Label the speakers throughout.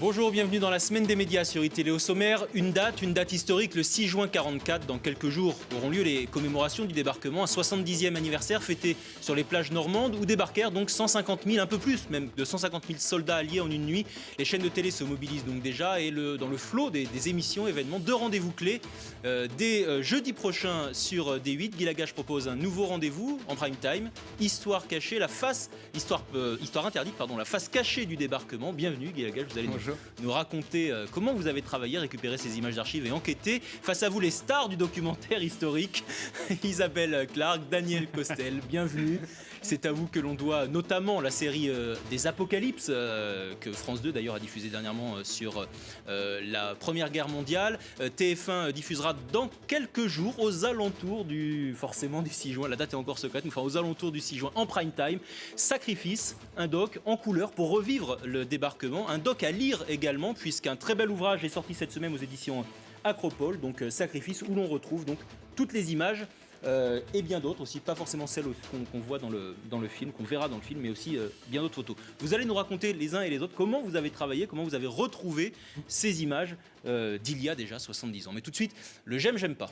Speaker 1: Bonjour, bienvenue dans la semaine des médias sur iTélé. Au sommaire, une date historique, le 6 juin 44. Dans quelques jours auront lieu les commémorations du débarquement, un 70e anniversaire fêté sur les plages normandes où débarquèrent donc 150 000, un peu plus même, de 150 000 soldats alliés en une nuit. Les chaînes de télé se mobilisent donc déjà et dans le flot des émissions, événements, deux rendez-vous clés. Dès jeudi prochain sur D8, Guy Lagache propose un nouveau rendez-vous en prime time, Histoire cachée, Histoire interdite, la face cachée du débarquement. Bienvenue Guy Lagache, vous allez nous raconter comment vous avez travaillé, récupéré ces images d'archives et enquêté. Face à vous, les stars du documentaire historique, Isabelle Clark, Daniel Costel, bienvenue. C'est à vous que l'on doit notamment la série des Apocalypses, que France 2 d'ailleurs a diffusé dernièrement sur la Première Guerre mondiale. TF1 diffusera dans quelques jours, aux alentours du 6 juin, la date est encore secrète, mais enfin aux alentours du 6 juin, en prime time, Sacrifice, un doc en couleur pour revivre le débarquement, un doc à lire également, puisqu'un très bel ouvrage est sorti cette semaine aux éditions Acropole, donc Sacrifice, où l'on retrouve donc toutes les images et bien d'autres aussi, pas forcément celles qu'on voit dans le film, qu'on verra dans le film, mais aussi bien d'autres photos. Vous allez nous raconter les uns et les autres comment vous avez travaillé, comment vous avez retrouvé ces images d'il y a déjà 70 ans. Mais tout de suite, le j'aime pas.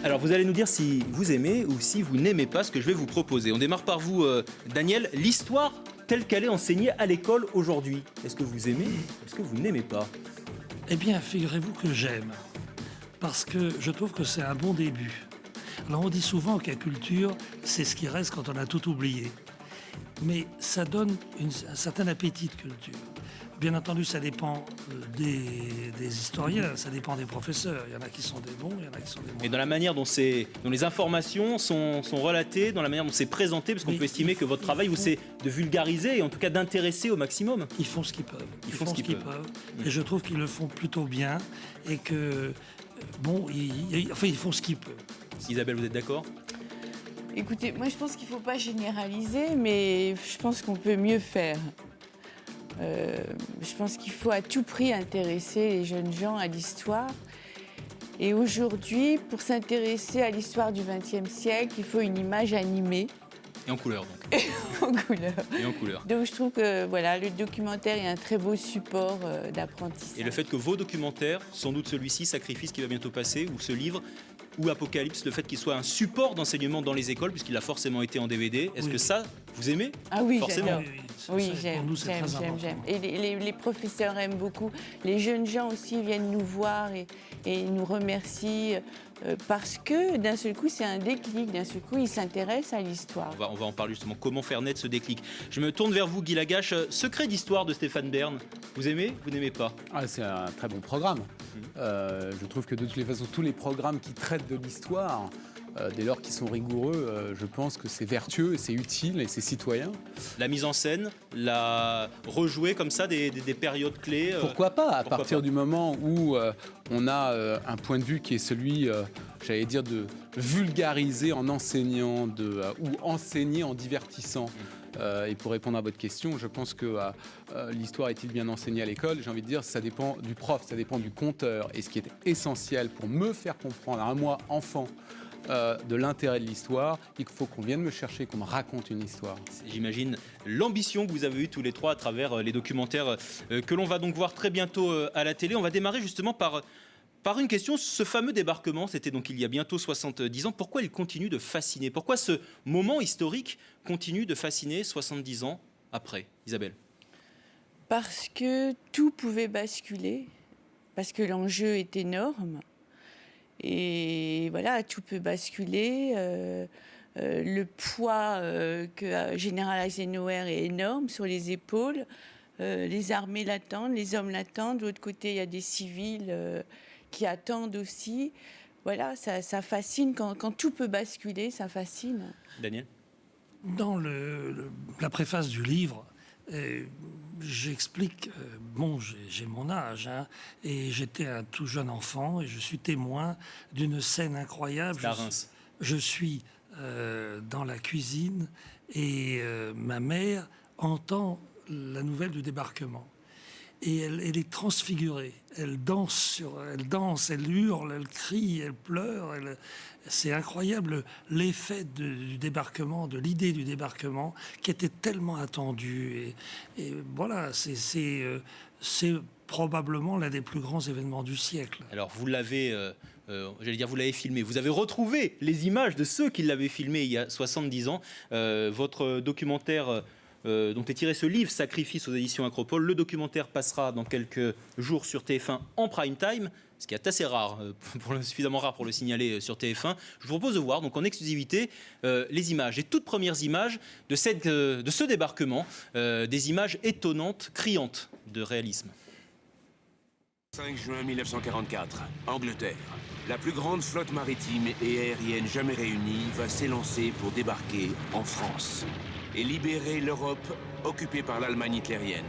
Speaker 1: Alors vous allez nous dire si vous aimez ou si vous n'aimez pas ce que je vais vous proposer. On démarre par vous, Daniel. L'histoire telle qu'elle est enseignée à l'école aujourd'hui, est-ce que vous aimez ou est-ce que vous n'aimez pas ?
Speaker 2: Eh bien, figurez-vous que j'aime, parce que je trouve que c'est un bon début. Alors on dit souvent que la culture, c'est ce qui reste quand on a tout oublié. Mais ça donne un certain appétit de culture. Bien entendu, ça dépend des historiens, ça dépend des professeurs. Il y en a qui sont des bons, il y en a qui sont des moins.
Speaker 1: Et dans la manière dont les informations sont relatées, dans la manière dont c'est présenté, parce qu'on peut estimer que votre travail, c'est de vulgariser et en tout cas d'intéresser au maximum.
Speaker 2: Ils font ce qu'ils peuvent.
Speaker 1: Ils font ce qu'ils peuvent.
Speaker 2: Et je trouve qu'ils le font plutôt bien et que, ils font ce qu'ils peuvent.
Speaker 1: Isabelle, vous êtes d'accord ?
Speaker 3: Écoutez, moi je pense qu'il ne faut pas généraliser, mais je pense qu'on peut mieux faire. Je pense qu'il faut à tout prix intéresser les jeunes gens à l'histoire. Et aujourd'hui, pour s'intéresser à l'histoire du XXe siècle, il faut une image animée.
Speaker 1: Et en couleur, donc.
Speaker 3: En couleur.
Speaker 1: Et en couleur.
Speaker 3: Donc je trouve que le documentaire est un très beau support d'apprentissage.
Speaker 1: Et le fait que vos documentaires, sans doute celui-ci, Sacrifice qui va bientôt passer, ou ce livre, ou Apocalypse, le fait qu'il soit un support d'enseignement dans les écoles, puisqu'il a forcément été en DVD, est-ce que ça, vous aimez ?
Speaker 3: Ah oui,
Speaker 1: forcément.
Speaker 3: Oui, j'aime. Et les professeurs aiment beaucoup. Les jeunes gens aussi viennent nous voir et nous remercient parce que d'un seul coup, c'est un déclic. D'un seul coup, ils s'intéressent à l'histoire.
Speaker 1: On va en parler justement. Comment faire naître ce déclic ? Je me tourne vers vous, Guy Lagache. Secret d'histoire de Stéphane Bern. Vous aimez ? Vous n'aimez pas ?
Speaker 4: C'est un très bon programme. Je trouve que de toutes les façons, tous les programmes qui traitent de l'histoire, dès lors qu'ils sont rigoureux, je pense que c'est vertueux, et c'est utile et c'est citoyen.
Speaker 1: La mise en scène, la rejouer comme ça des périodes clés.
Speaker 4: Pourquoi pas, à partir du moment où on a un point de vue qui est celui, j'allais dire, de vulgariser en enseignant ou enseigner en divertissant. Et pour répondre à votre question, je pense que l'histoire est-il bien enseignée à l'école ? J'ai envie de dire, ça dépend du prof, ça dépend du conteur. Et ce qui est essentiel pour me faire comprendre à moi, enfant, de l'intérêt de l'histoire, il faut qu'on vienne me chercher, qu'on me raconte une histoire.
Speaker 1: J'imagine l'ambition que vous avez eue tous les trois à travers les documentaires que l'on va donc voir très bientôt à la télé. On va démarrer justement par une question. Ce fameux débarquement, c'était donc il y a bientôt 70 ans. Pourquoi il continue de fasciner ? Pourquoi ce moment historique continue de fasciner 70 ans après ? Isabelle ?
Speaker 3: Parce que tout pouvait basculer, parce que l'enjeu est énorme. Et voilà, tout peut basculer. Le poids que Général Eisenhower est énorme sur les épaules. Les armées l'attendent, les hommes l'attendent. De l'autre côté, il y a des civils qui attendent aussi. Voilà, ça fascine. Quand tout peut basculer, ça fascine.
Speaker 1: Daniel ?
Speaker 2: Dans la préface du livre, j'explique, j'ai mon âge, et j'étais un tout jeune enfant, et je suis témoin d'une scène incroyable. Je suis dans la cuisine, et ma mère entend la nouvelle du débarquement. et elle est transfigurée. Elle danse, elle hurle, elle crie, elle pleure. C'est incroyable l'effet du débarquement, de l'idée du débarquement, qui était tellement attendue. Et voilà, c'est probablement l'un des plus grands événements du siècle.
Speaker 1: Alors vous l'avez, vous l'avez filmé. Vous avez retrouvé les images de ceux qui l'avaient filmé il y a 70 ans. Votre documentaire dont est tiré ce livre, Sacrifice aux éditions Acropole. Le documentaire passera dans quelques jours sur TF1 en prime time, ce qui est assez rare, suffisamment rare pour le signaler sur TF1. Je vous propose de voir donc en exclusivité les images, les toutes premières images de ce débarquement, des images étonnantes, criantes de réalisme.
Speaker 5: 5 juin 1944, Angleterre. La plus grande flotte maritime et aérienne jamais réunie va s'élancer pour débarquer en France et libérer l'Europe occupée par l'Allemagne hitlérienne.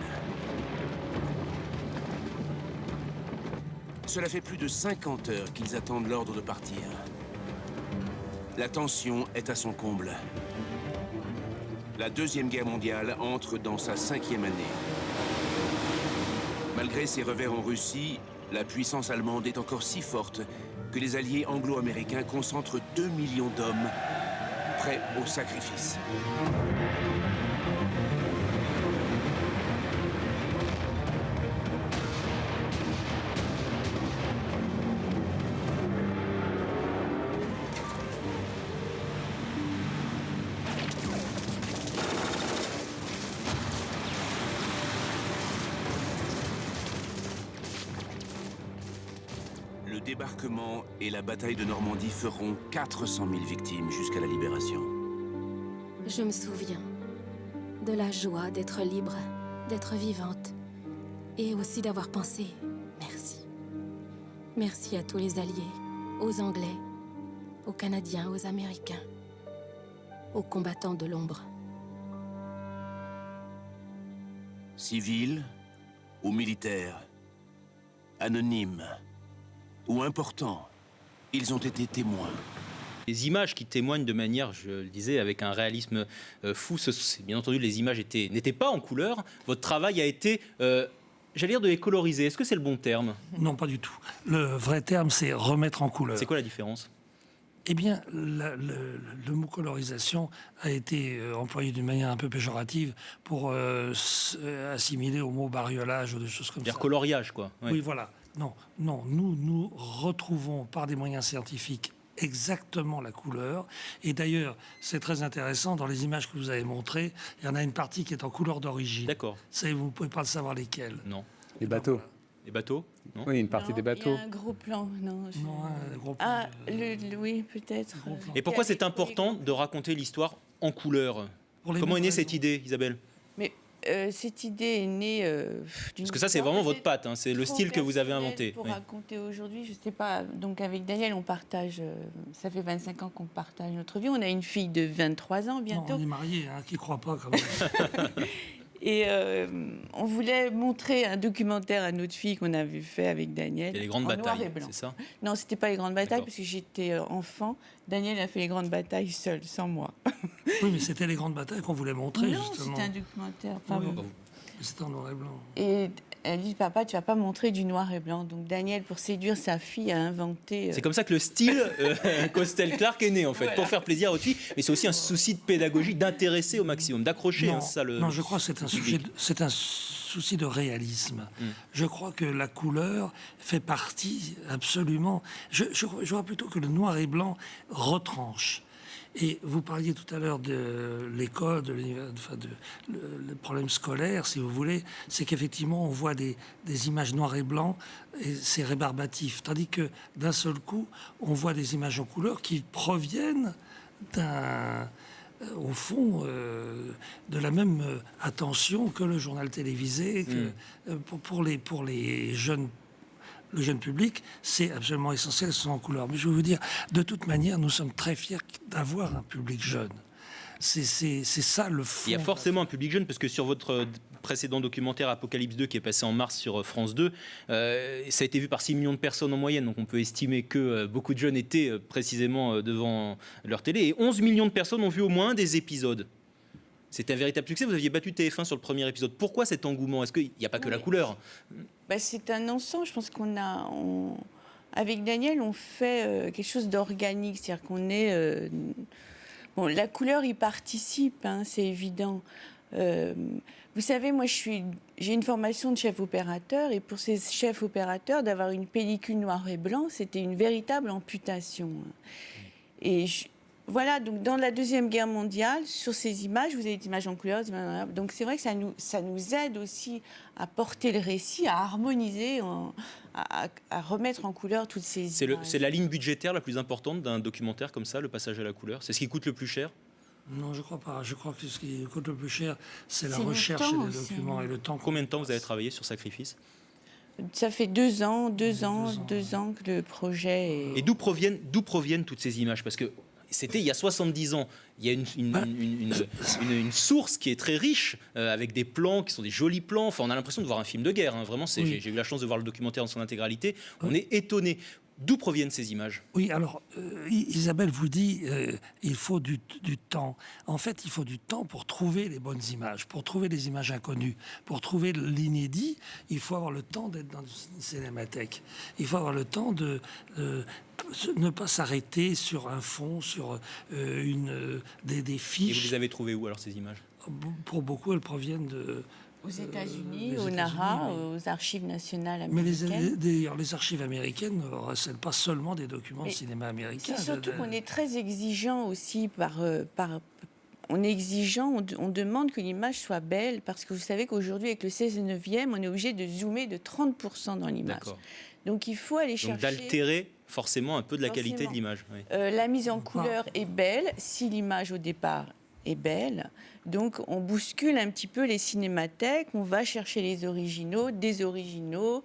Speaker 5: Cela fait plus de 50 heures qu'ils attendent l'ordre de partir. La tension est à son comble. La Deuxième Guerre mondiale entre dans sa 5e année. Malgré ses revers en Russie, la puissance allemande est encore si forte que les alliés anglo-américains concentrent 2 millions d'hommes prêts au sacrifice. Le débarquement et la bataille de Normandie feront 400 000 victimes jusqu'à la libération.
Speaker 6: Je me souviens de la joie d'être libre, d'être vivante, et aussi d'avoir pensé merci. Merci à tous les Alliés, aux Anglais, aux Canadiens, aux Américains, aux combattants de l'ombre.
Speaker 5: Civils ou militaires, anonymes ou importants, ils ont été témoins.
Speaker 1: Les images qui témoignent de manière, je le disais, avec un réalisme fou, bien entendu, les images n'étaient pas en couleur. Votre travail a été, j'allais dire, de les coloriser. Est-ce que c'est le bon terme?
Speaker 2: Non, pas du tout. Le vrai terme, c'est remettre en couleur.
Speaker 1: C'est quoi la différence?
Speaker 2: Eh bien, le mot colorisation a été employé d'une manière un peu péjorative pour assimiler au mot bariolage ou des choses comme ça.
Speaker 1: C'est-à-dire coloriage, quoi. Ouais.
Speaker 2: Oui, voilà. Non, nous retrouvons par des moyens scientifiques exactement la couleur. Et d'ailleurs, c'est très intéressant, dans les images que vous avez montrées, il y en a une partie qui est en couleur d'origine.
Speaker 1: D'accord.
Speaker 2: Vous ne pouvez pas savoir lesquelles.
Speaker 1: Non.
Speaker 4: Les bateaux.
Speaker 2: Voilà.
Speaker 1: Les bateaux? Non.
Speaker 4: Oui, une partie des bateaux.
Speaker 3: Il y a un gros plan. Non,
Speaker 2: Un gros plan
Speaker 3: Ah,
Speaker 2: de-
Speaker 3: oui, peut-être.
Speaker 2: gros plan.
Speaker 1: Et pourquoi c'est important de raconter l'histoire en couleur?
Speaker 2: Pour les
Speaker 1: Comment est
Speaker 2: mêmes
Speaker 1: née cette
Speaker 2: raisons.
Speaker 1: idée, Isabelle?
Speaker 3: Mais cette idée est née d'une
Speaker 1: Parce que ça, c'est
Speaker 3: histoire
Speaker 1: vraiment votre
Speaker 3: peut-être
Speaker 1: patte, hein, c'est le
Speaker 3: trop
Speaker 1: style que vous avez
Speaker 3: personnelle
Speaker 1: inventé.
Speaker 3: Pour
Speaker 1: Oui.
Speaker 3: raconter aujourd'hui, je sais pas. Donc avec Daniel, on partage. Ça fait 25 ans qu'on partage notre vie. On a une fille de 23 ans
Speaker 2: Non,
Speaker 3: bientôt.
Speaker 2: on est mariés, hein, qui ne croit pas quand même.
Speaker 3: Et on voulait montrer un documentaire à notre fille qu'on avait fait avec Daniel.
Speaker 1: Il y a les grandes
Speaker 3: en noir et
Speaker 1: batailles,
Speaker 3: blanc.
Speaker 1: c'est ça?
Speaker 3: Non, c'était pas les grandes batailles
Speaker 1: D'accord.
Speaker 3: parce que j'étais enfant. Daniel a fait les grandes batailles seul, sans moi.
Speaker 2: Oui, mais c'était les grandes batailles qu'on voulait montrer,
Speaker 3: non,
Speaker 2: justement.
Speaker 3: c'était un documentaire. Enfin,
Speaker 2: Oui.
Speaker 3: bon.
Speaker 2: C'était en noir et blanc.
Speaker 3: Et elle dit, papa, tu vas pas montrer du noir et blanc. Donc Daniel, pour séduire sa fille, a inventé...
Speaker 1: C'est comme ça que le style Costel Clark est né, en fait,
Speaker 3: Voilà.
Speaker 1: pour faire plaisir à votre fille. Mais c'est aussi un souci de pédagogie, d'intéresser au maximum, d'accrocher.
Speaker 2: Non,
Speaker 1: hein, c'est ça,
Speaker 2: non, je crois que c'est un, c'est un souci de réalisme. Je crois que la couleur fait partie absolument... Je vois plutôt que le noir et blanc retranche. Et vous parliez tout à l'heure de l'école, le problème scolaire, si vous voulez, c'est qu'effectivement, on voit des images noires et blancs, et c'est rébarbatif. Tandis que d'un seul coup, on voit des images en couleur qui proviennent au fond, de la même attention que le journal télévisé, que, pour les jeunes. Le jeune public, c'est absolument essentiel, ce sont en couleur. Mais je veux vous dire, de toute manière, nous sommes très fiers d'avoir un public jeune. C'est ça le fond.
Speaker 1: Il y a forcément un public jeune, parce que sur votre précédent documentaire Apocalypse 2, qui est passé en mars sur France 2, ça a été vu par 6 millions de personnes en moyenne. Donc on peut estimer que beaucoup de jeunes étaient précisément devant leur télé. Et 11 millions de personnes ont vu au moins des épisodes. C'était un véritable succès. Vous aviez battu TF1 sur le premier épisode. Pourquoi cet engouement? Est-ce qu'il n'y a pas que la couleur?
Speaker 3: C'est un ensemble. Je pense avec Daniel, on fait quelque chose d'organique. C'est-à-dire qu'on est... la couleur y participe, hein, c'est évident. Vous savez, moi, j'ai une formation de chef opérateur, et pour ces chefs opérateurs, d'avoir une pellicule noir et blanc, c'était une véritable amputation. Et voilà, donc dans la Deuxième Guerre mondiale, sur ces images, vous avez des images en couleur, donc c'est vrai que ça nous aide aussi à porter le récit, à harmoniser, à remettre en couleur toutes ces images.
Speaker 1: C'est la ligne budgétaire la plus importante d'un documentaire comme ça, le passage à la couleur? C'est ce qui coûte le plus cher?
Speaker 2: Non, je crois pas. Je crois que ce qui coûte le plus cher, c'est la
Speaker 3: le
Speaker 2: recherche et
Speaker 3: temps
Speaker 2: les
Speaker 3: aussi.
Speaker 2: documents et le temps.
Speaker 1: Combien de temps vous avez travaillé sur Sacrifice?
Speaker 3: Ça fait 2 ans que le projet est...
Speaker 1: Et d'où proviennent toutes ces images? Parce que c'était il y a 70 ans. Il y a une source qui est très riche, avec des plans qui sont des jolis plans. Enfin, on a l'impression de voir un film de guerre. Hein. Vraiment,
Speaker 2: Oui.
Speaker 1: j'ai eu la chance de voir le documentaire en son intégralité. On est étonné. D'où proviennent ces images?
Speaker 2: Oui, alors, Isabelle vous dit il faut du temps. En fait, il faut du temps pour trouver les bonnes images, pour trouver les images inconnues, pour trouver l'inédit. Il faut avoir le temps d'être dans une cinémathèque. Il faut avoir le temps de ne pas s'arrêter sur un fond, sur des fiches.
Speaker 1: Et vous les avez trouvées où, alors, ces images?
Speaker 2: Pour beaucoup, elles proviennent
Speaker 3: aux États-Unis,
Speaker 2: les
Speaker 3: au
Speaker 2: États-Unis,
Speaker 3: NARA,
Speaker 2: oui.
Speaker 3: aux archives nationales
Speaker 2: Mais
Speaker 3: américaines.
Speaker 2: d'ailleurs, les archives américaines ne recèlent pas seulement des documents de cinéma américain.
Speaker 3: C'est surtout qu'on est très exigeant aussi on est exigeant, on demande que l'image soit belle, parce que vous savez qu'aujourd'hui, avec le 16/9, on est obligé de zoomer de 30% dans l'image.
Speaker 1: D'accord.
Speaker 3: Donc il faut aller chercher...
Speaker 1: Donc d'altérer forcément un peu de la qualité de l'image. Oui.
Speaker 3: La mise en couleur est belle, si l'image au départ est belle. Donc on bouscule un petit peu les cinémathèques, on va chercher les originaux, des originaux,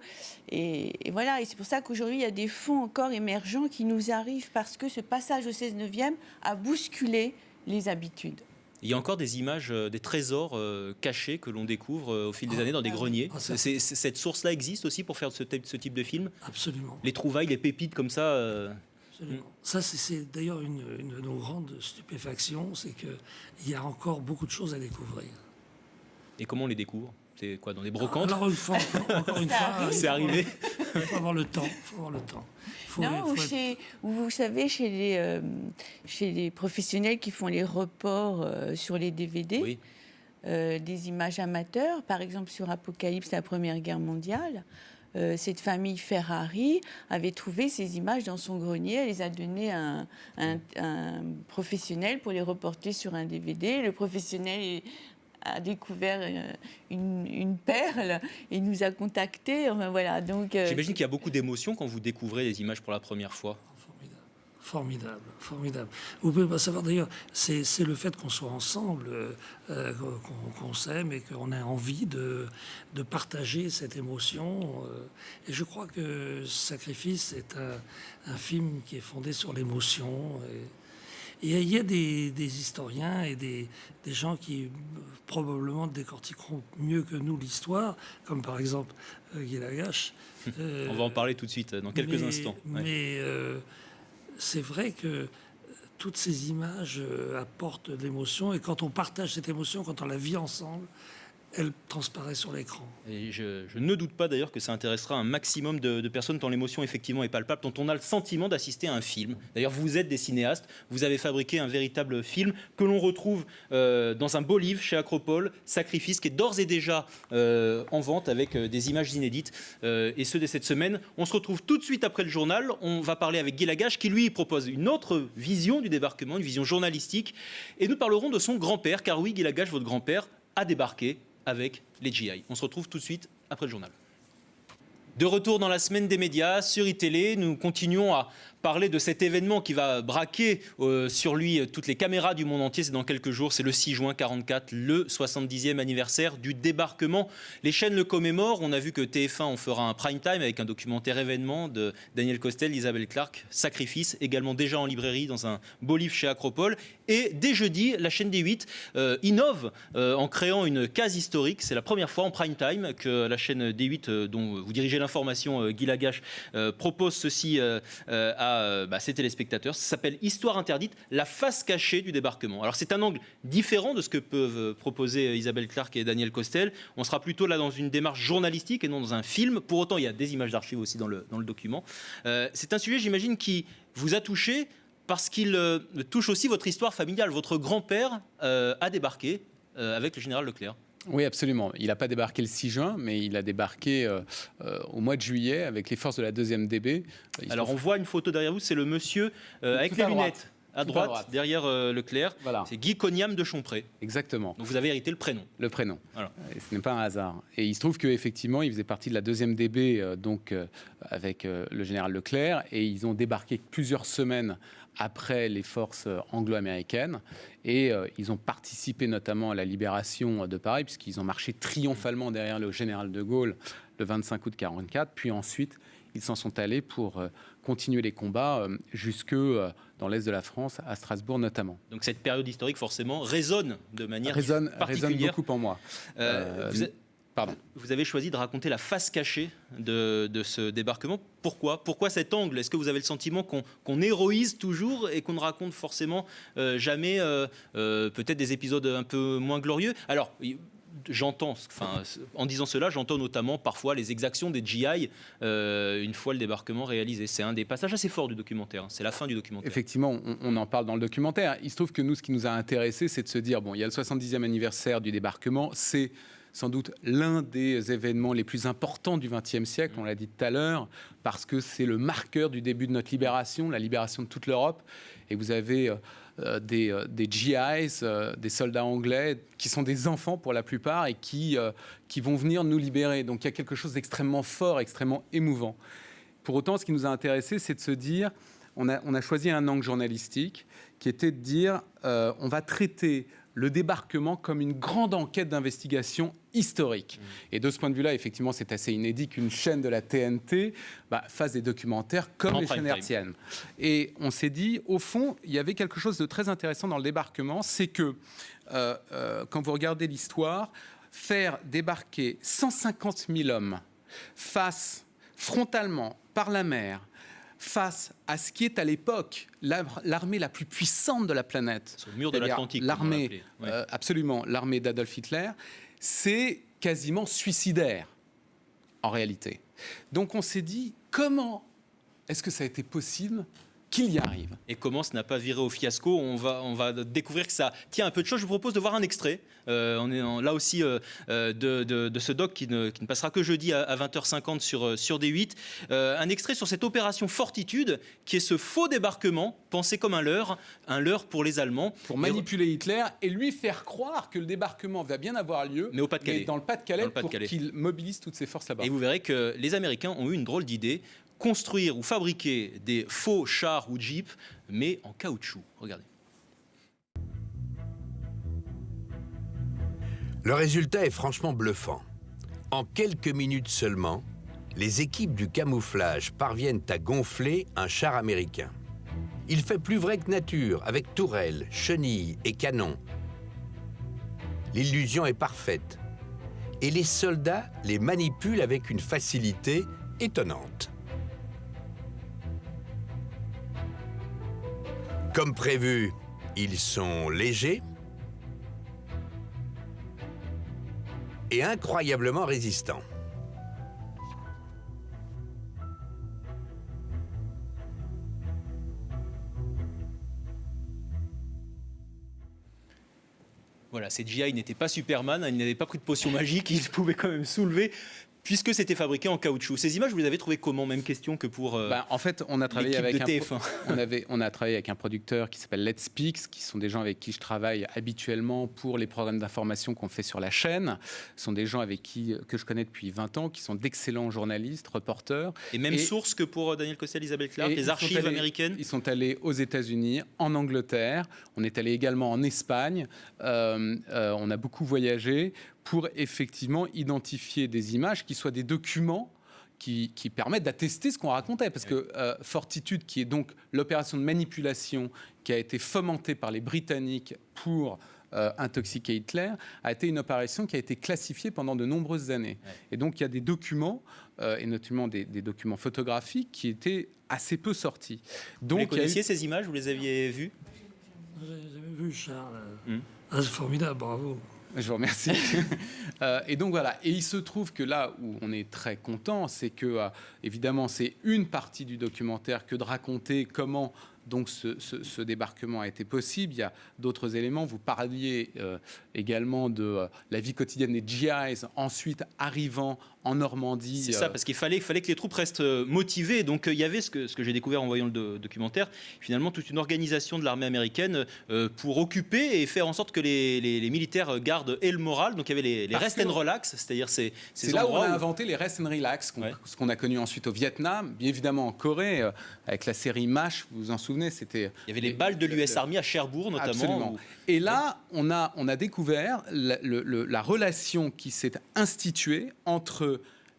Speaker 3: et voilà. Et c'est pour ça qu'aujourd'hui, il y a des fonds encore émergents qui nous arrivent, parce que ce passage au 16/9 a bousculé les habitudes.
Speaker 1: Il y a encore des images, des trésors cachés que l'on découvre au fil des années dans des greniers. Cette source-là existe aussi pour faire ce type de film?
Speaker 2: Absolument.
Speaker 1: Les trouvailles, les pépites comme ça
Speaker 2: Absolument. Ça, c'est d'ailleurs une de nos grandes stupéfactions, c'est qu'il y a encore beaucoup de choses à découvrir.
Speaker 1: Et comment on les découvre? C'est quoi, dans des brocantes?
Speaker 2: Alors, encore une fois,
Speaker 1: C'est arrivé.
Speaker 2: Il faut avoir le temps.
Speaker 3: Vous savez, chez les professionnels qui font les reports sur les DVD,
Speaker 1: Oui.
Speaker 3: des images amateurs, par exemple sur Apocalypse, la Première Guerre mondiale, cette famille Ferrari avait trouvé ces images dans son grenier, elle les a données à un professionnel pour les reporter sur un DVD. Le professionnel a découvert une perle et nous a contactés. Enfin, voilà, donc,
Speaker 1: J'imagine qu'il y a beaucoup d'émotions quand vous découvrez les images pour la première fois.
Speaker 2: Formidable. Vous pouvez pas savoir d'ailleurs, c'est le fait qu'on soit ensemble, qu'on s'aime et qu'on ait envie de partager cette émotion. Et je crois que Sacrifice est un film qui est fondé sur l'émotion. Et il y a des historiens et des gens qui probablement décortiqueront mieux que nous l'histoire, comme par exemple Guy Lagache.
Speaker 1: On va en parler tout de suite, dans quelques instants. Ouais.
Speaker 2: Mais c'est vrai que toutes ces images apportent de l'émotion, et quand on partage cette émotion, quand on la vit ensemble, elle transparaît sur l'écran.
Speaker 1: Et je ne doute pas d'ailleurs que ça intéressera un maximum de personnes, tant l'émotion effectivement est palpable, tant on a le sentiment d'assister à un film. D'ailleurs, vous êtes des cinéastes, vous avez fabriqué un véritable film que l'on retrouve dans un beau livre chez Acropole, Sacrifice, qui est d'ores et déjà en vente avec des images inédites. Et ceux de cette semaine, on se retrouve tout de suite après le journal. On va parler avec Guy Lagache qui lui propose une autre vision du débarquement, une vision journalistique. Et nous parlerons de son grand-père, car oui, Guy Lagache, votre grand-père, a débarqué avec les GI. On se retrouve tout de suite après le journal. De retour dans la semaine des médias sur iTélé, nous continuons à parler de cet événement qui va braquer sur lui toutes les caméras du monde entier. C'est dans quelques jours, c'est le 6 juin 44, le 70e anniversaire du débarquement. Les chaînes le commémorent. On a vu que TF1 en fera un prime time avec un documentaire événement de Daniel Costel, Isabelle Clark, Sacrifice, également déjà en librairie dans un beau livre chez Acropole. Et dès jeudi, la chaîne D8 innove en créant une case historique. C'est la première fois en prime time que la chaîne D8, dont vous dirigez l'information, Guy Lagache, propose ceci à ses téléspectateurs. Ça s'appelle Histoire interdite, la face cachée du débarquement. Alors c'est un angle différent de ce que peuvent proposer Isabelle Clarke et Daniel Costel. On sera plutôt là dans une démarche journalistique et non dans un film. Pour autant, il y a des images d'archives aussi dans le document. C'est un sujet, j'imagine, qui vous a touché parce qu'il touche aussi votre histoire familiale. Votre grand-père a débarqué avec le général Leclerc.
Speaker 4: Oui, absolument. Il n'a pas débarqué le 6 juin, mais il a débarqué au mois de juillet avec les forces de la 2e DB.
Speaker 1: Alors, on voit une photo derrière vous, c'est le monsieur avec les lunettes. À droite, derrière Leclerc, voilà. C'est Guy Cognam de Chompré.
Speaker 4: Exactement.
Speaker 1: Donc vous avez hérité le prénom.
Speaker 4: Le prénom.
Speaker 1: Voilà.
Speaker 4: Et ce n'est pas un hasard. Et il se trouve qu'effectivement, il faisait partie de la 2e DB avec le général Leclerc. Et ils ont débarqué plusieurs semaines après les forces anglo-américaines. Et ils ont participé notamment à la libération de Paris, puisqu'ils ont marché triomphalement derrière le général de Gaulle le 25 août 1944. Puis ensuite, ils s'en sont allés pour continuer les combats jusque dans l'est de la France, à Strasbourg notamment.
Speaker 1: Donc cette période historique, forcément, résonne de manière particulière.
Speaker 4: Résonne beaucoup en moi.
Speaker 1: Vous avez choisi de raconter la face cachée de ce débarquement. Pourquoi cet angle? Est-ce que vous avez le sentiment qu'on héroïse toujours et qu'on ne raconte forcément jamais peut-être des épisodes un peu moins glorieux? Alors, en disant cela, j'entends notamment parfois les exactions des GI une fois le débarquement réalisé. C'est un des passages assez forts du documentaire. C'est la fin du documentaire.
Speaker 4: Effectivement, on en parle dans le documentaire. Il se trouve que nous, ce qui nous a intéressés, c'est de se dire, bon, il y a le 70e anniversaire du débarquement, c'est sans doute l'un des événements les plus importants du XXe siècle, on l'a dit tout à l'heure, parce que c'est le marqueur du début de notre libération, la libération de toute l'Europe. Et vous avez des GIs, des soldats anglais, qui sont des enfants pour la plupart et qui vont venir nous libérer. Donc il y a quelque chose d'extrêmement fort, extrêmement émouvant. Pour autant, ce qui nous a intéressés, c'est de se dire, on a choisi un angle journalistique qui était de dire, on va traiter le débarquement comme une grande enquête d'investigation historique. Et de ce point de vue-là, effectivement, c'est assez inédit qu'une chaîne de la TNT fasse des documentaires comme les chaînes hertziennes. Et on s'est dit, au fond, il y avait quelque chose de très intéressant dans le débarquement, c'est que, quand vous regardez l'histoire, faire débarquer 150 000 hommes frontalement, par la mer, face à ce qui est à l'époque l'armée la plus puissante de la planète,
Speaker 1: sur le mur de l'Atlantique,
Speaker 4: l'armée, absolument, l'armée d'Adolf Hitler, c'est quasiment suicidaire en réalité. Donc on s'est dit, comment est-ce que ça a été possible qu'il y arrive?
Speaker 1: Et comment ça n'a pas viré au fiasco? On va découvrir que ça tient un peu de choses. Je vous propose de voir un extrait. On est là aussi de ce doc qui ne passera que jeudi à 20h50 sur D8. Un extrait sur cette opération Fortitude, qui est ce faux débarquement pensé comme un leurre pour les Allemands.
Speaker 4: Pour manipuler Hitler et lui faire croire que le débarquement va bien avoir lieu,
Speaker 1: mais
Speaker 4: dans le Pas-de-Calais, pour qu'il mobilise toutes ses forces là-bas.
Speaker 1: Et vous verrez que les Américains ont eu une drôle d'idée: construire ou fabriquer des faux chars ou jeeps, mais en caoutchouc. Regardez.
Speaker 7: Le résultat est franchement bluffant. En quelques minutes seulement, les équipes du camouflage parviennent à gonfler un char américain. Il fait plus vrai que nature, avec tourelles, chenilles et canons. L'illusion est parfaite. Et les soldats les manipulent avec une facilité étonnante. Comme prévu, ils sont légers et incroyablement résistants.
Speaker 1: Voilà, ces GI n'étaient pas Superman, ils n'avaient pas pris de potion magique, ils pouvaient quand même soulever, puisque c'était fabriqué en caoutchouc. Ces images, vous les avez trouvées comment? Même question que pour
Speaker 4: en fait, on a travaillé avec
Speaker 1: TF1.
Speaker 4: on a travaillé avec un producteur qui s'appelle Let's Speaks, qui sont des gens avec qui je travaille habituellement pour les programmes d'information qu'on fait sur la chaîne. Ce sont des gens que je connais depuis 20 ans, qui sont d'excellents journalistes, reporters.
Speaker 1: Et même source que pour Daniel Costel, Isabelle Clarke, les archives américaines.
Speaker 4: Ils sont allés aux États-Unis, en Angleterre. On est allé également en Espagne. On a beaucoup voyagé pour effectivement identifier des images qui soient des documents qui permettent d'attester ce qu'on racontait. Parce que Fortitude, qui est donc l'opération de manipulation qui a été fomentée par les Britanniques pour intoxiquer Hitler, a été une opération qui a été classifiée pendant de nombreuses années.
Speaker 1: Ouais.
Speaker 4: Et donc, il y a des documents, et notamment des documents photographiques, qui étaient assez peu sortis.
Speaker 1: Vous
Speaker 4: Donc,
Speaker 1: les
Speaker 4: il y a eu-
Speaker 1: connaissiez, ces images? Vous les aviez vues?
Speaker 2: J'avais vu, Charles.
Speaker 1: Mm.
Speaker 2: Ah, c'est formidable, bravo.
Speaker 4: Je vous remercie. Et donc voilà. Et il se trouve que là où on est très content, c'est que évidemment c'est une partie du documentaire que de raconter comment donc ce débarquement a été possible. Il y a d'autres éléments. Vous parliez également de la vie quotidienne des GIs, ensuite arrivant en Normandie.
Speaker 1: C'est ça, parce qu'il fallait que les troupes restent motivées. Donc il y avait ce que j'ai découvert en voyant le documentaire, finalement toute une organisation de l'armée américaine pour occuper et faire en sorte que les militaires gardent et le moral. Donc il y avait les rest and relax, c'est-à-dire ces
Speaker 4: là où on
Speaker 1: endroits
Speaker 4: a inventé les rest and relax, ce qu'on a connu ensuite au Vietnam, bien évidemment en Corée, avec la série MASH, vous vous en souvenez, c'était...
Speaker 1: Il y avait les balles de l'US Army à Cherbourg notamment.
Speaker 4: Absolument. Et là, on a découvert la relation qui s'est instituée entre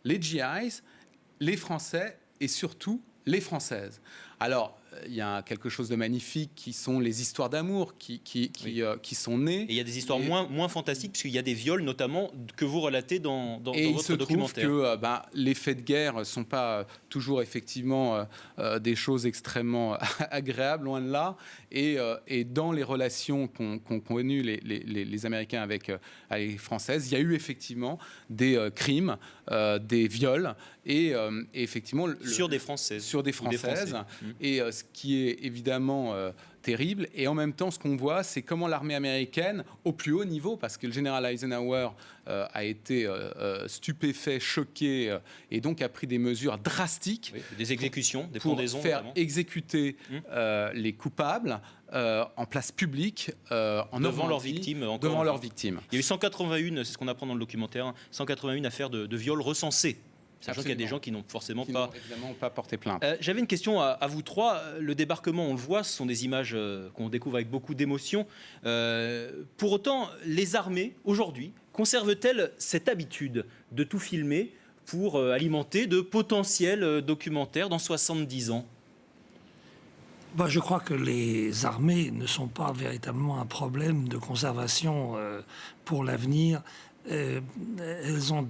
Speaker 4: les GIs, les Français et surtout les Françaises. Alors, il y a quelque chose de magnifique qui sont les histoires d'amour qui sont nées.
Speaker 1: Et il y a des histoires moins fantastiques, puisqu'il y a des viols notamment que vous relatez dans votre documentaire.
Speaker 4: Et il se trouve que les faits de guerre ne sont pas toujours effectivement des choses extrêmement agréables, loin de là. Et dans les relations qu'ont connues les Américains avec les Françaises, il y a eu effectivement des crimes, des viols, et effectivement...
Speaker 1: Sur des Françaises.
Speaker 4: Sur des Françaises. Et ce qui est évidemment terrible. Et en même temps, ce qu'on voit, c'est comment l'armée américaine, au plus haut niveau, parce que le général Eisenhower a été stupéfait, choqué, et donc a pris des mesures drastiques.
Speaker 1: Oui, des exécutions, des
Speaker 4: pour
Speaker 1: pendaisons.
Speaker 4: faire
Speaker 1: notamment.
Speaker 4: exécuter les coupables en place publique, en
Speaker 1: Devant leurs
Speaker 4: Normandie,
Speaker 1: victimes. Encore
Speaker 4: devant
Speaker 1: une
Speaker 4: leurs
Speaker 1: fois.
Speaker 4: victimes.
Speaker 1: Il y a eu 181, c'est ce qu'on apprend dans le documentaire, 181 affaires de viols recensées. Sachant qu'il y a des gens qui n'ont forcément
Speaker 4: Qui
Speaker 1: pas...
Speaker 4: n'ont évidemment pas porté plainte.
Speaker 1: J'avais une question à vous trois. Le débarquement, on le voit, ce sont des images qu'on découvre avec beaucoup d'émotion. Pour autant, les armées, aujourd'hui, conservent-elles cette habitude de tout filmer pour alimenter de potentiels documentaires dans 70 ans?
Speaker 2: Je crois que les armées ne sont pas véritablement un problème de conservation pour l'avenir. Elles ont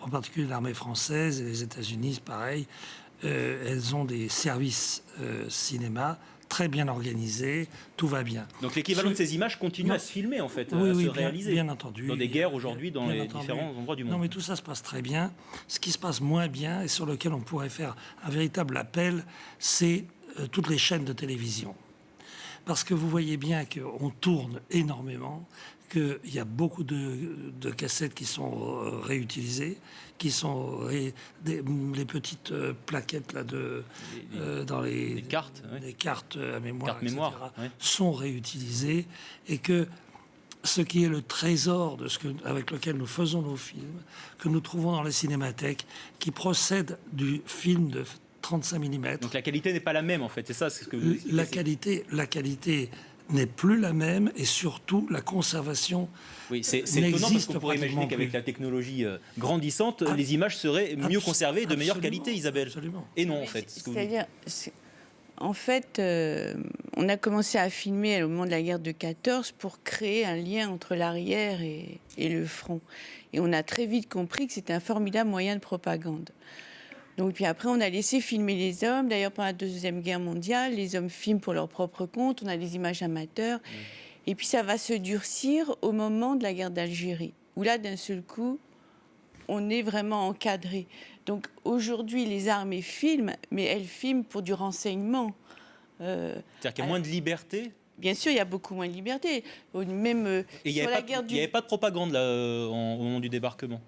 Speaker 2: en particulier l'armée française et les États-Unis, pareil, elles ont des services cinéma très bien organisés, tout va bien.
Speaker 1: Donc l'équivalent de ces images continue à se filmer en fait, à se réaliser.
Speaker 2: Bien entendu.
Speaker 1: Dans des guerres aujourd'hui, dans les
Speaker 2: entendu.
Speaker 1: différents endroits du monde.
Speaker 2: Non, mais tout ça se passe très bien. Ce qui se passe moins bien et sur lequel on pourrait faire un véritable appel, c'est toutes les chaînes de télévision. Parce que vous voyez bien qu'on tourne énormément, qu'il y a beaucoup de cassettes qui sont réutilisées, qui sont les petites plaquettes là dans les
Speaker 1: cartes,
Speaker 2: les cartes à mémoire,
Speaker 1: Cartes mémoire, ouais.
Speaker 2: sont réutilisées, et que ce qui est le trésor avec lequel nous faisons nos films, que nous trouvons dans les cinémathèques, qui procède du film de 35 mm.
Speaker 1: Donc la qualité n'est pas la même en fait, c'est ça, c'est ce que vous expliquez.
Speaker 2: La qualité n'est plus la même, et surtout la conservation.
Speaker 1: Oui, c'est étonnant parce qu'on pourrait imaginer
Speaker 2: pratiquement
Speaker 1: qu'avec
Speaker 2: plus.
Speaker 1: la technologie grandissante, les images seraient mieux conservées et de meilleure qualité, Isabelle.
Speaker 2: Absolument.
Speaker 1: Et non, en fait.
Speaker 3: C'est-à-dire, en fait, on a commencé à filmer au moment de la guerre de 14 pour créer un lien entre l'arrière et le front. Et on a très vite compris que c'était un formidable moyen de propagande. Donc, puis après, on a laissé filmer les hommes. D'ailleurs, pendant la Deuxième Guerre mondiale, les hommes filment pour leur propre compte. On a des images amateurs. Et puis, ça va se durcir au moment de la guerre d'Algérie, où là, d'un seul coup, on est vraiment encadré. Donc, aujourd'hui, les armées filment, mais elles filment pour du renseignement.
Speaker 1: C'est-à-dire qu'il y a moins de liberté.
Speaker 3: Bien sûr, il y a beaucoup moins de liberté. Même
Speaker 1: Et il n'y avait pas de propagande là, au moment du débarquement.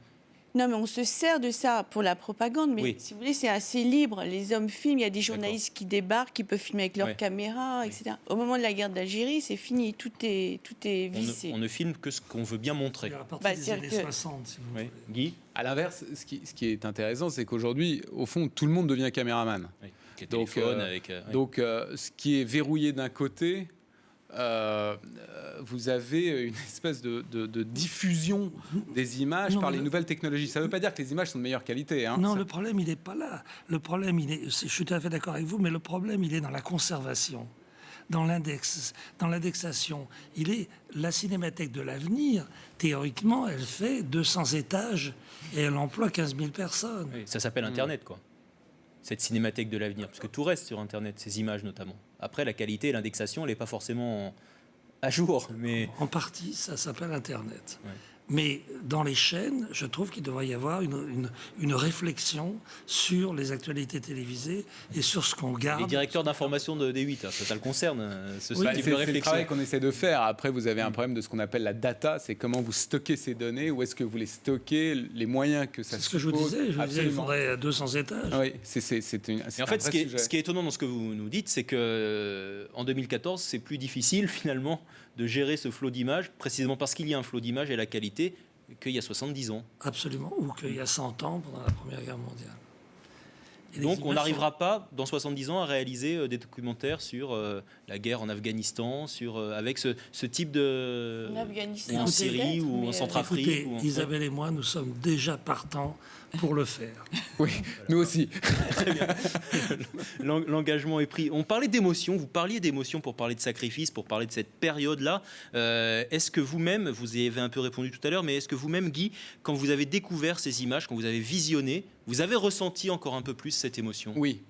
Speaker 3: Non, mais on se sert de ça pour la propagande, mais si vous voulez, c'est assez libre. Les hommes filment, il y a des journalistes qui débarquent, qui peuvent filmer avec leur caméra, etc. Au moment de la guerre d'Algérie, c'est fini, tout est vissé.
Speaker 1: On ne filme que ce qu'on veut bien montrer.
Speaker 2: À partir des années 60, si vous voulez.
Speaker 1: Guy ?
Speaker 4: À l'inverse, ce qui est intéressant, c'est qu'aujourd'hui, au fond, tout le monde devient caméraman.
Speaker 1: Oui. Avec les téléphones,
Speaker 4: donc ce qui est verrouillé d'un côté, vous avez une espèce de diffusion des images par les nouvelles technologies. Ça ne veut pas dire que les images sont de meilleure qualité.
Speaker 2: Non, le problème, il n'est pas là. Le problème, je suis tout à fait d'accord avec vous, mais le problème, il est dans la conservation. dans l'indexation. La Cinémathèque de l'Avenir, théoriquement, elle fait 200 étages et elle emploie 15 000 personnes.
Speaker 1: Oui, ça s'appelle Internet, quoi. Cette cinémathèque de l'avenir, parce que tout reste sur Internet, ces images notamment. Après, la qualité et l'indexation, elle n'est pas forcément à jour, mais...
Speaker 2: En partie, ça s'appelle Internet.
Speaker 1: Ouais.
Speaker 2: Mais dans les chaînes, je trouve qu'il devrait y avoir une réflexion sur les actualités télévisées et sur ce qu'on garde.
Speaker 1: Les directeurs d'information de D8, ça le concerne, ce type de
Speaker 4: C'est le
Speaker 1: réflexion.
Speaker 4: travail qu'on essaie de faire. Après, vous avez un problème de ce qu'on appelle la data, c'est comment vous stockez ces données, où est-ce que vous les stockez, les moyens que ça
Speaker 2: C'est ce que je vous disais. Je vous disais il faudrait 200 étages.
Speaker 4: Oui, c'est
Speaker 1: Et en fait, ce qui est étonnant dans ce que vous nous dites, c'est qu'en 2014, c'est plus difficile finalement de gérer ce flot d'images, précisément parce qu'il y a un flot d'images et la qualité, qu'il y a 70 ans.
Speaker 2: Absolument, ou qu'il y a 100 ans pendant la Première Guerre mondiale. Et
Speaker 1: donc on n'arrivera pas, dans 70 ans, à réaliser des documentaires sur la guerre en Afghanistan, avec ce type de...
Speaker 3: En Afghanistan,
Speaker 1: ou en Syrie,
Speaker 3: peut-être,
Speaker 1: ou en
Speaker 3: mais,
Speaker 1: Centrafrique.
Speaker 2: Écoutez,
Speaker 1: ou en...
Speaker 2: Isabelle et moi, nous sommes déjà partants pour le faire.
Speaker 4: Oui, nous aussi.
Speaker 1: Très bien. L'engagement est pris. On parlait d'émotion, vous parliez d'émotion pour parler de sacrifice, pour parler de cette période-là. Est-ce que vous-même, vous y avez un peu répondu tout à l'heure, mais est-ce que vous-même, Guy, quand vous avez découvert ces images, quand vous avez visionné, vous avez ressenti encore un peu plus cette émotion?
Speaker 4: Oui,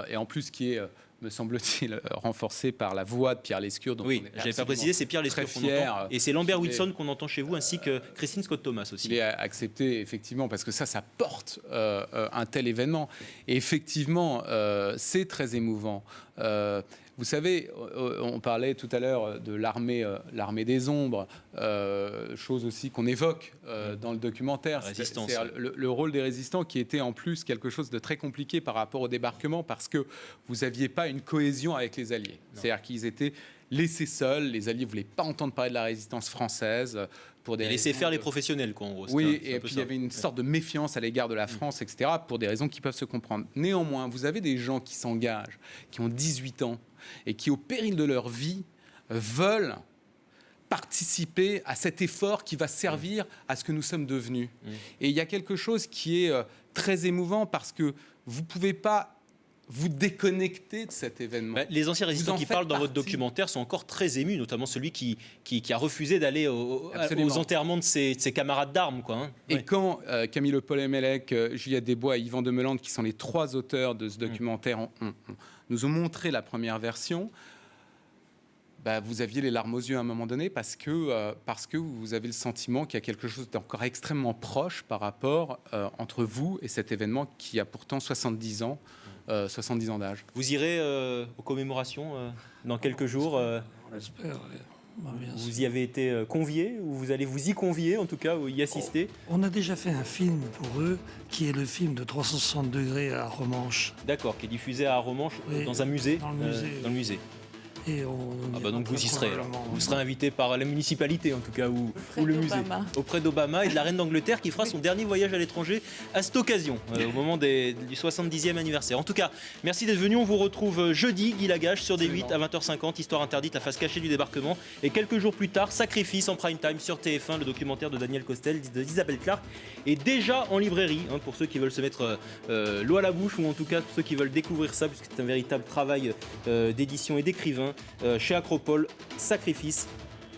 Speaker 4: et en plus qui est, me semble-t-il, renforcé par la voix de Pierre Lescure.
Speaker 1: Oui, j'avais pas précisé, c'est Pierre Lescure qu'on entend. Et c'est Lambert Wilson qu'on entend chez vous, ainsi que Christine Scott-Thomas aussi.
Speaker 4: Il est accepté, effectivement, parce que ça porte un tel événement. Et effectivement, c'est très émouvant. Vous savez, on parlait tout à l'heure de l'armée des ombres, chose aussi qu'on évoque dans le documentaire.
Speaker 1: Résistance.
Speaker 4: C'est le rôle des résistants qui était en plus quelque chose de très compliqué par rapport au débarquement, parce que vous n'aviez pas une cohésion avec les Alliés. C'est-à-dire qu'ils étaient laissés seuls. Les Alliés ne voulaient pas entendre parler de la résistance française. Pour
Speaker 1: laisser faire les professionnels, quoi, en gros.
Speaker 4: Oui, et puis il y avait une sorte de méfiance à l'égard de la France, etc., pour des raisons qui peuvent se comprendre. Néanmoins, vous avez des gens qui s'engagent, qui ont 18 ans, et qui, au péril de leur vie, veulent participer à cet effort qui va servir à ce que nous sommes devenus. Et il y a quelque chose qui est très émouvant, parce que vous ne pouvez pas vous déconnecter de cet événement.
Speaker 1: Les anciens résistants qui parlent dans votre documentaire sont encore très émus, notamment celui qui a refusé d'aller aux enterrements de ses camarades d'armes, quoi, hein.
Speaker 4: Et quand Camille Le Polet-Mélec, Juliette Desbois et Yvan de Melande, qui sont les trois auteurs de ce documentaire, nous ont montré la première version, vous aviez les larmes aux yeux à un moment donné, parce que vous avez le sentiment qu'il y a quelque chose d'encore extrêmement proche par rapport entre vous et cet événement qui a pourtant 70 ans d'âge.
Speaker 1: Vous irez aux commémorations dans quelques jours
Speaker 2: On l'espère, oui.
Speaker 1: Vous y avez été convié, ou vous allez vous y convier, en tout cas, ou y assister?
Speaker 2: On a déjà fait un film pour eux, qui est le film de 360 degrés à Romanche.
Speaker 1: D'accord, qui est diffusé à Romanche,
Speaker 2: Oui,
Speaker 1: dans un musée.
Speaker 2: dans le musée. Et
Speaker 1: donc vous y serez. Vous serez invité par la municipalité, en tout cas, ou le musée. Auprès d'Obama et de la reine d'Angleterre, qui fera son dernier voyage à l'étranger à cette occasion, au moment du 70e anniversaire. En tout cas, merci d'être venu. On vous retrouve jeudi, Guy Lagache, sur D8 à 20h50, Histoire interdite, la face cachée du débarquement. Et quelques jours plus tard, Sacrifice en prime time sur TF1, le documentaire de Daniel Costel, d'Isabelle Clarke, est déjà en librairie, pour ceux qui veulent se mettre l'eau à la bouche, ou en tout cas pour ceux qui veulent découvrir ça, puisque c'est un véritable travail d'édition et d'écrivain. Chez Acropole, Sacrifice,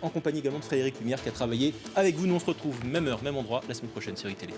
Speaker 1: en compagnie également de Frédéric Lumière qui a travaillé avec vous. Nous on se retrouve même heure, même endroit la semaine prochaine sur iTélé.